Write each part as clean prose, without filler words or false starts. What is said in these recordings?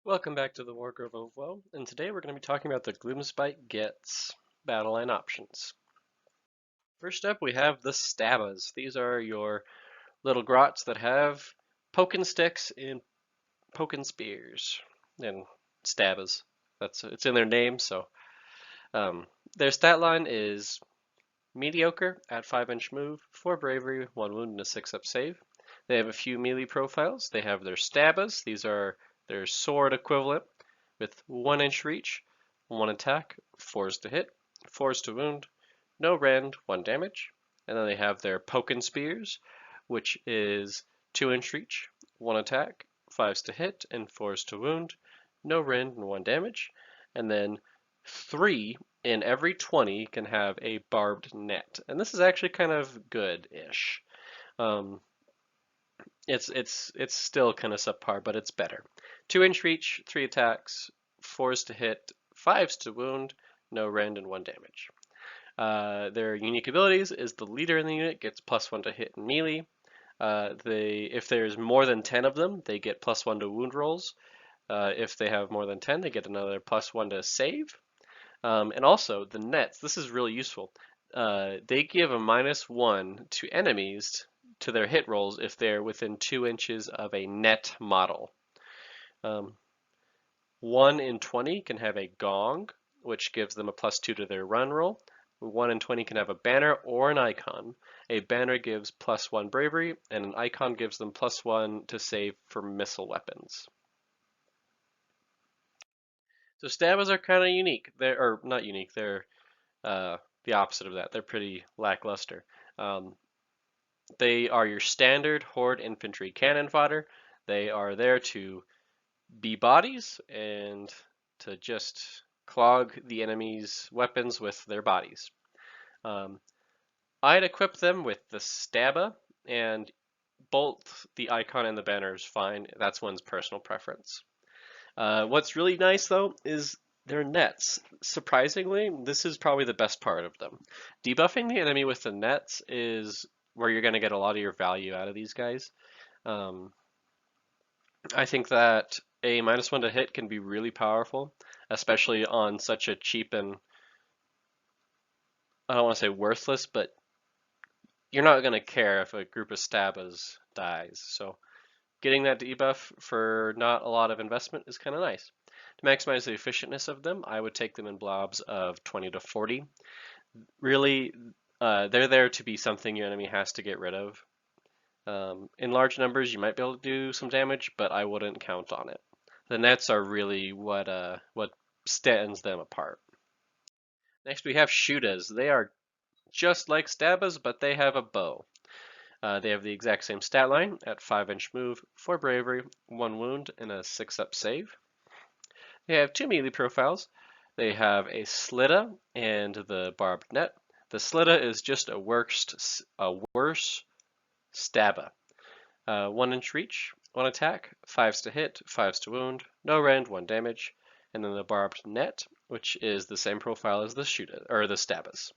Welcome back to the Wargrove of Woe, and today we're going to be talking about the Gloomspite Gits Battleline options. First up, we have the Stabbas. These are your little grots that have poking sticks and poking spears, and Stabbas. It's in their name, so their stat line is mediocre at 5-inch move, 4 bravery, 1 wound, and a 6-up save. They have a few melee profiles. They have their Stabbas. These are their sword equivalent with 1-inch reach, 1 attack, 4s to hit, 4s to wound, no rend, 1 damage. And then they have their Pokin Spears, which is 2-inch reach, 1 attack, 5s to hit, and 4s to wound, no rend, and 1 damage. And then 3 in every 20 can have a barbed net. And this is actually kind of good-ish. It's still kind of subpar, but it's better. 2-inch reach, 3 attacks, 4s to hit, 5s to wound, no rend, and 1 damage. Their unique abilities is the leader in the unit gets +1 to hit and melee. If there's more than 10 of them, they get +1 to wound rolls. If they have more than 10, they get another +1 to save. And also the nets, this is really useful. They give a -1 to enemies to their hit rolls if they're within 2 inches of a net model. 1 in 20 can have a gong, which gives them a +2 to their run roll. 1 in 20 can have a banner or an icon. A banner gives +1 bravery, and an icon gives them +1 to save for missile weapons. So Stabbas are kind of unique. Or not unique. They're the opposite of that. They're pretty lackluster. They are your standard horde infantry cannon fodder. They are there to be bodies and to just clog the enemy's weapons with their bodies. I'd equip them with the Stabba, and both the icon and the banner is fine. That's one's personal preference. What's really nice though is their nets. Surprisingly, this is probably the best part of them. Debuffing the enemy with the nets is where you're going to get a lot of your value out of these guys. I think that a -1 to hit can be really powerful, especially on such a cheap and, I don't want to say worthless, but you're not going to care if a group of Stabbas dies. So getting that debuff for not a lot of investment is kind of nice. To maximize the efficientness of them, I would take them in blobs of 20 to 40. Really, they're there to be something your enemy has to get rid of. In large numbers, you might be able to do some damage, but I wouldn't count on it. The nets are really what stands them apart. Next, we have Shootas. They are just like Stabbas, but they have a bow. They have the exact same stat line at 5-inch move, 4 bravery, 1 wound, and a 6-up save. They have 2 melee profiles. They have a Slitta and the barbed net. The Slitta is just a worse Stabba. 1-inch reach, 1 attack, 5s to hit, 5s to wound, no rend, 1 damage, and then the barbed net, which is the same profile as the Stabbas.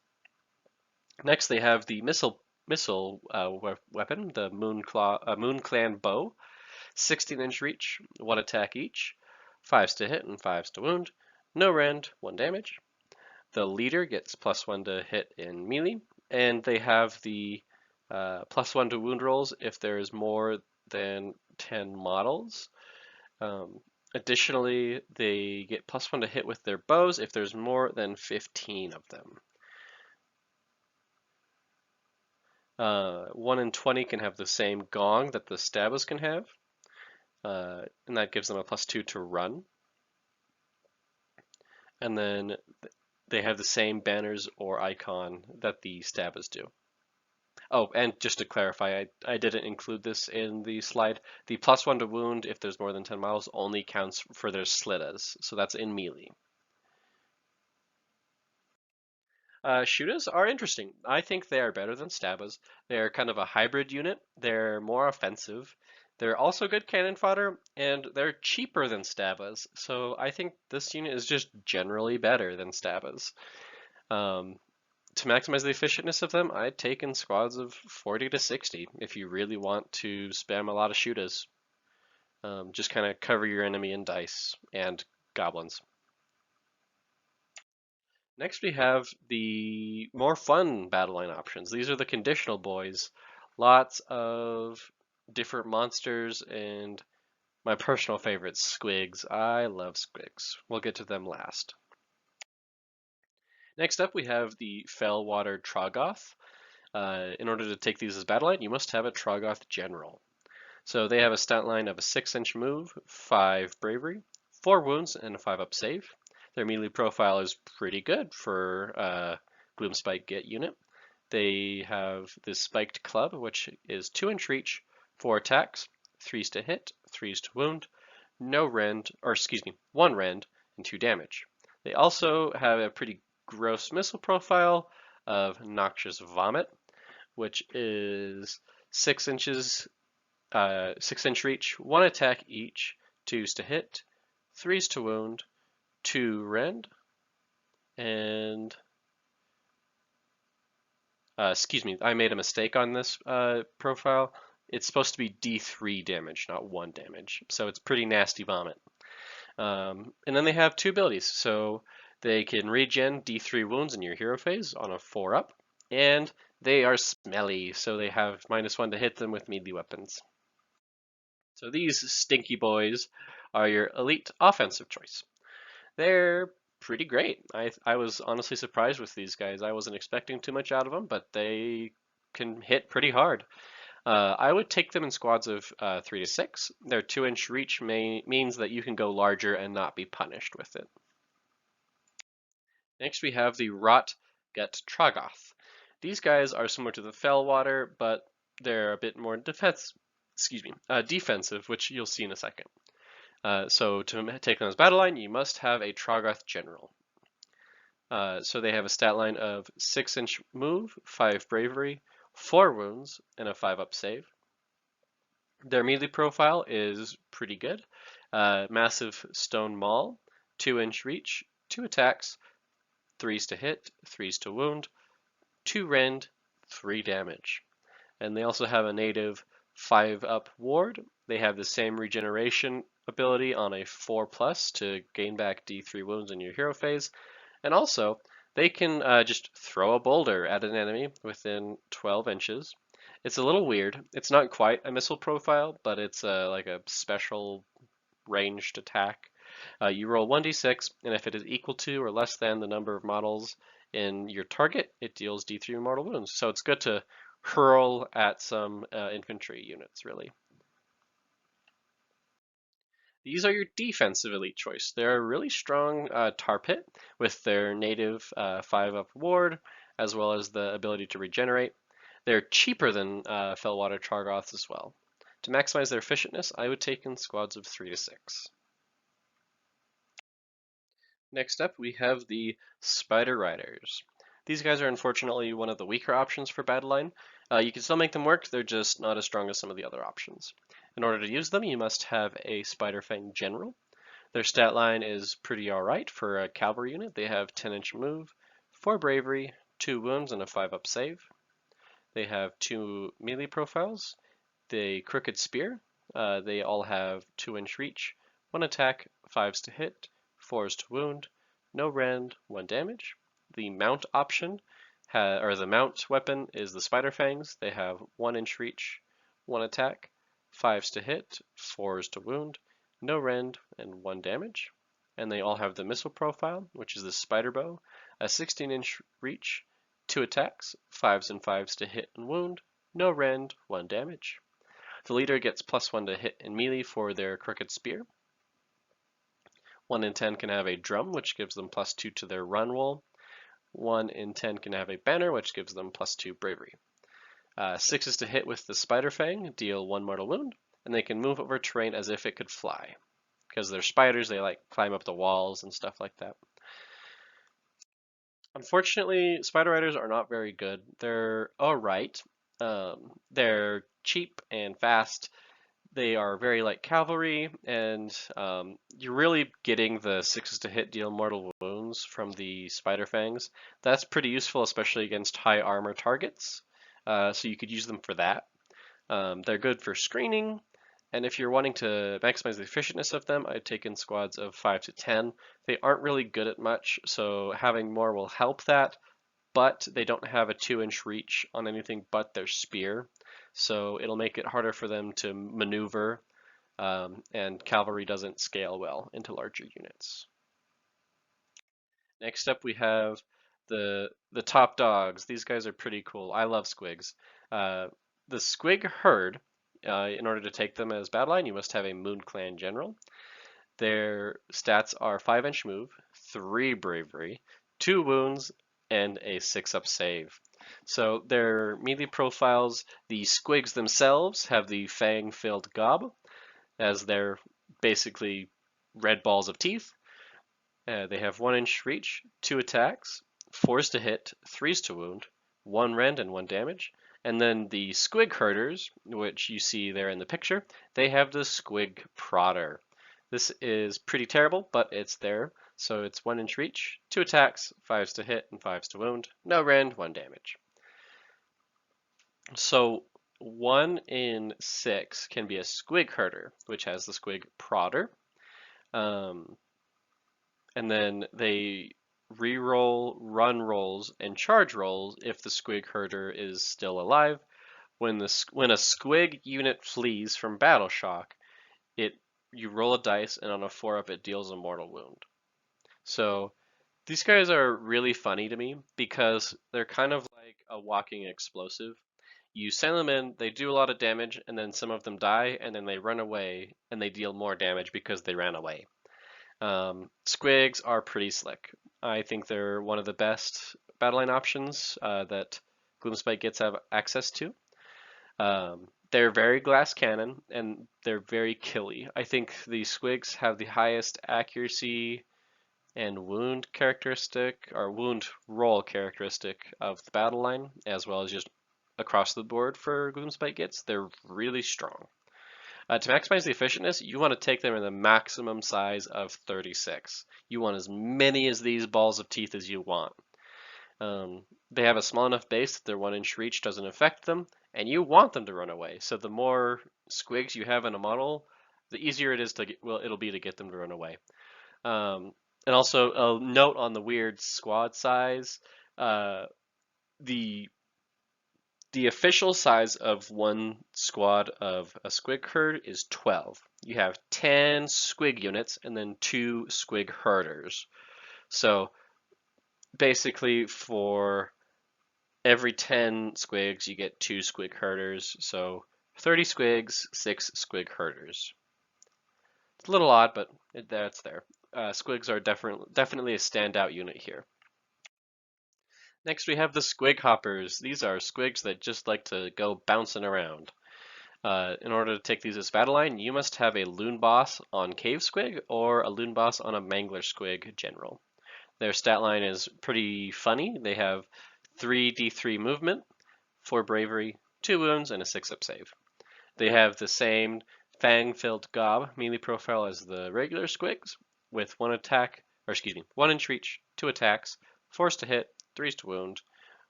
Next, they have the missile weapon, the Moonclan bow, 16-inch reach, 1 attack each, 5s to hit and 5s to wound, no rend, 1 damage. The leader gets +1 to hit in melee, and they have the +1 to wound rolls if there is more than 10 models. Additionally, they get +1 to hit with their bows if there's more than 15 of them. 1 in 20 can have the same gong that the Stabbas can have, and that gives them a +2 to run. And then they have the same banners or icon that the Stabbas do. Oh, and just to clarify, I didn't include this in the slide. The +1 to wound, if there's more than 10 models, only counts for their Slittas, so that's in melee. Shootas are interesting. I think they are better than Stabbas. They're kind of a hybrid unit. They're more offensive. They're also good cannon fodder, and they're cheaper than Stabbas. So I think this unit is just generally better than Stabbas. To maximize the efficientness of them, I'd take in squads of 40 to 60 if you really want to spam a lot of Shootas. Just kind of cover your enemy in dice and goblins. Next we have the more fun Battleline options. These are the conditional boys. Lots of different monsters and my personal favorite, Squigs. I love Squigs. We'll get to them last. Next up we have the Fellwater Troggoth. In order to take these as Battleline, you must have a Troggoth General. So they have a stat line of a 6-inch move, 5 bravery, 4 wounds, and a 5-up save. Their melee profile is pretty good for Gloomspite Git unit. They have this spiked club, which is 2-inch reach, 4 attacks, 3s to hit, 3s to wound, no rend, or excuse me, 1 rend, and 2 damage. They also have a pretty gross missile profile of Noxious Vomit, which is 6 inches 6-inch reach, 1 attack each, 2s to hit, 3s to wound, 2 rend, and excuse me, I made a mistake on this profile. It's supposed to be D3 damage, not 1 damage, so it's pretty nasty vomit. And then they have 2 abilities, so they can regen D3 wounds in your hero phase on a 4-up, and they are smelly, so they have -1 to hit them with melee weapons. So these stinky boys are your elite offensive choice. They're pretty great. I was honestly surprised with these guys. I wasn't expecting too much out of them, but they can hit pretty hard. I would take them in squads of 3 to 6. Their 2-inch reach means that you can go larger and not be punished with it. Next we have the Rockgut Troggoth. These guys are similar to the Fellwater, but they're a bit more defensive, which you'll see in a second. So to take them as Battleline, you must have a Troggoth General. So they have a stat line of 6-inch move, 5 bravery, 4 wounds, and a 5-up save. Their melee profile is pretty good. Massive stone maul, 2-inch reach, 2 attacks, 3s to hit, 3s to wound, 2 rend, 3 damage. And they also have a native 5-up ward. They have the same regeneration ability on a 4+ to gain back D3 wounds in your hero phase. And also, they can just throw a boulder at an enemy within 12 inches. It's a little weird. It's not quite a missile profile, but it's like a special ranged attack. You roll 1d6, and if it is equal to or less than the number of models in your target, it deals D3 mortal wounds. So it's good to hurl at some infantry units, really. These are your defensive elite choice. They're a really strong tar pit with their native 5-up ward, as well as the ability to regenerate. They're cheaper than Fellwater Troggoths as well. To maximize their efficientness, I would take in squads of 3 to 6. Next up, we have the Spider Riders. These guys are unfortunately one of the weaker options for Battleline. You can still make them work, they're just not as strong as some of the other options. In order to use them, you must have a Spiderfang General. Their stat line is pretty alright for a cavalry unit. They have 10-inch move, 4 bravery, 2 wounds, and a 5-up save. They have 2 melee profiles. The Crooked Spear, they all have 2-inch reach, 1 attack, 5s to hit, 4s to wound, no rend, 1 damage. The mount option, or the mount weapon, is the Spiderfangs. They have 1-inch reach, 1 attack, 5s to hit, 4s to wound, no rend, and 1 damage. And they all have the missile profile, which is the Spider Bow, a 16-inch reach, 2 attacks, 5s and 5s to hit and wound, no rend, 1 damage. The leader gets +1 to hit and melee for their Crooked Spear. 1 in 10 can have a drum, which gives them +2 to their run roll. 1 in 10 can have a banner, which gives them +2 bravery. 6 is to hit with the Spiderfang, deal 1 mortal wound, and they can move over terrain as if it could fly. Because they're spiders, they like climb up the walls and stuff like that. Unfortunately, Spider Riders are not very good. They're alright. They're cheap and fast. They are very like cavalry, and you're really getting the 6s to hit deal mortal wounds from the Spiderfangs. That's pretty useful, especially against high armor targets. So you could use them for that. They're good for screening, And if you're wanting to maximize the efficientness of them, I'd take in squads of 5 to 10. They aren't really good at much, so having more will help that, but they don't have a 2-inch reach on anything but their spear, so it'll make it harder for them to maneuver, and cavalry doesn't scale well into larger units. Next up we have the top dogs. These guys are pretty cool. I love squigs. The Squig Herd, in order to take them as Battleline, you must have a Moonclan general. Their stats are 5-inch move, 3 bravery, 2 wounds, and a 6-up save. So their melee profiles, the squigs themselves have the fang-filled gob, as they're basically red balls of teeth. They have 1-inch reach, 2 attacks, 4s to hit, 3s to wound, 1 rend and 1 damage. And then the Squig Herders, which you see there in the picture, they have the Squig Prodder. This is pretty terrible, but it's there. So it's 1-inch reach, 2 attacks, 5s to hit, and 5s to wound. No rend, 1 damage. So 1 in 6 can be a Squig Herder, which has the Squig Prodder. And then they re-roll, run rolls, and charge rolls if the Squig Herder is still alive. When a Squig unit flees from battle shock, you roll a dice, and on a 4-up it deals a mortal wound. So these guys are really funny to me because they're kind of like a walking explosive. You send them in, they do a lot of damage, and then some of them die, and then they run away, and they deal more damage because they ran away. Squigs are pretty slick. I think they're one of the best Battleline options that Gloomspite Gits have access to. They're very glass cannon, and they're very killy. I think the Squigs have the highest accuracy and wound characteristic, or wound roll characteristic of the Battleline, as well as just across the board for Gloomspite Gits. They're really strong. To maximize the efficientness, you want to take them in the maximum size of 36. You want as many as these balls of teeth as you want. They have a small enough base that their 1-inch reach doesn't affect them, and you want them to run away. So the more squigs you have in a model, the easier it is to it'll be to get them to run away. And also a note on the weird squad size. The official size of one squad of a Squig Herd is 12. You have 10 Squig units and then 2 Squig Herders. So basically for every 10 Squigs, you get 2 Squig Herders. So 30 Squigs, 6 Squig Herders. It's a little odd, but that's there. Squigs are definitely a standout unit here. Next, we have the Squig Hoppers. These are squigs that just like to go bouncing around. In order to take these as Battleline, you must have a loon boss on Cave Squig or a loon boss on a Mangler Squig general. Their stat line is pretty funny. They have 3d3 movement, 4 bravery, 2 wounds, and a 6-up save. They have the same fang-filled gob melee profile as the regular squigs, with 1-inch reach, 2 attacks, 4s to hit, 3s to wound,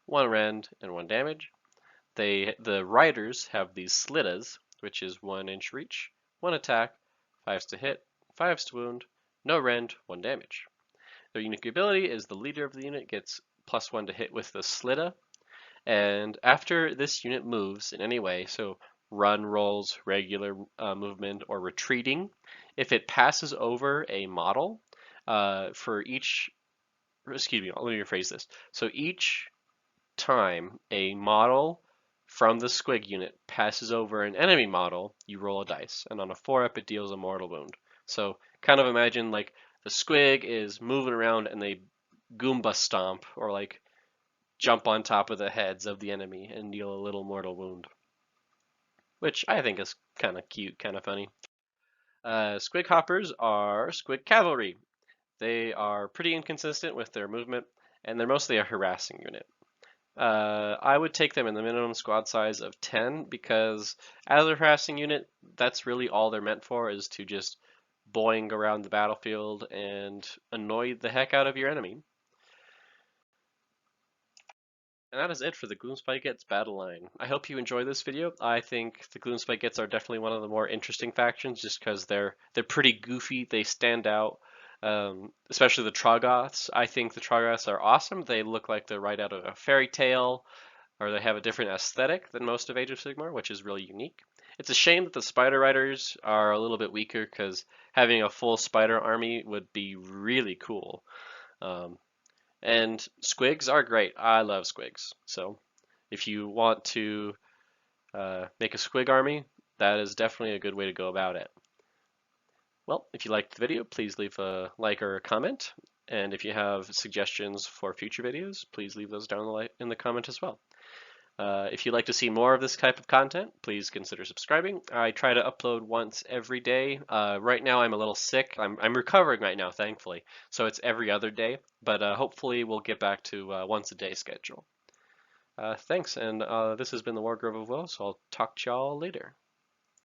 1 rend, and 1 damage. The riders have these Slittas, which is 1-inch reach, 1 attack, 5s to hit, 5s to wound, no rend, 1 damage. Their unique ability is the leader of the unit gets +1 to hit with the Slitta, and after this unit moves in any way, so run rolls, regular movement, or retreating, if it passes over a model, let me rephrase this. So each time a model from the Squig unit passes over an enemy model, you roll a dice, and on a 4-up it deals a mortal wound. So kind of imagine like the Squig is moving around and they Goomba stomp or like jump on top of the heads of the enemy and deal a little mortal wound, which I think is kind of cute, kind of funny. Squig Hoppers are Squig Cavalry. They are pretty inconsistent with their movement, and they're mostly a harassing unit. I would take them in the minimum squad size of 10 because as a harassing unit, that's really all they're meant for, is to just boing around the battlefield and annoy the heck out of your enemy. And that is it for the Gloomspite Gits Battleline. I hope you enjoy this video. I think the Gloomspite Gits are definitely one of the more interesting factions just because they're pretty goofy. They stand out, especially the Troggoths. I think the Troggoths are awesome. They look like they're right out of a fairy tale, or they have a different aesthetic than most of Age of Sigmar, which is really unique. It's a shame that the Spider Riders are a little bit weaker because having a full Spider army would be really cool. And Squigs are great. I love Squigs. So if you want to make a Squig army, that is definitely a good way to go about it. Well, if you liked the video, please leave a like or a comment. And if you have suggestions for future videos, please leave those down in the comment as well. If you'd like to see more of this type of content, please consider subscribing. I try to upload once every day. Right now I'm a little sick. I'm recovering right now, thankfully. So it's every other day, but hopefully we'll get back to once a day schedule. Thanks, and this has been the Wargrove of Will, so I'll talk to y'all later.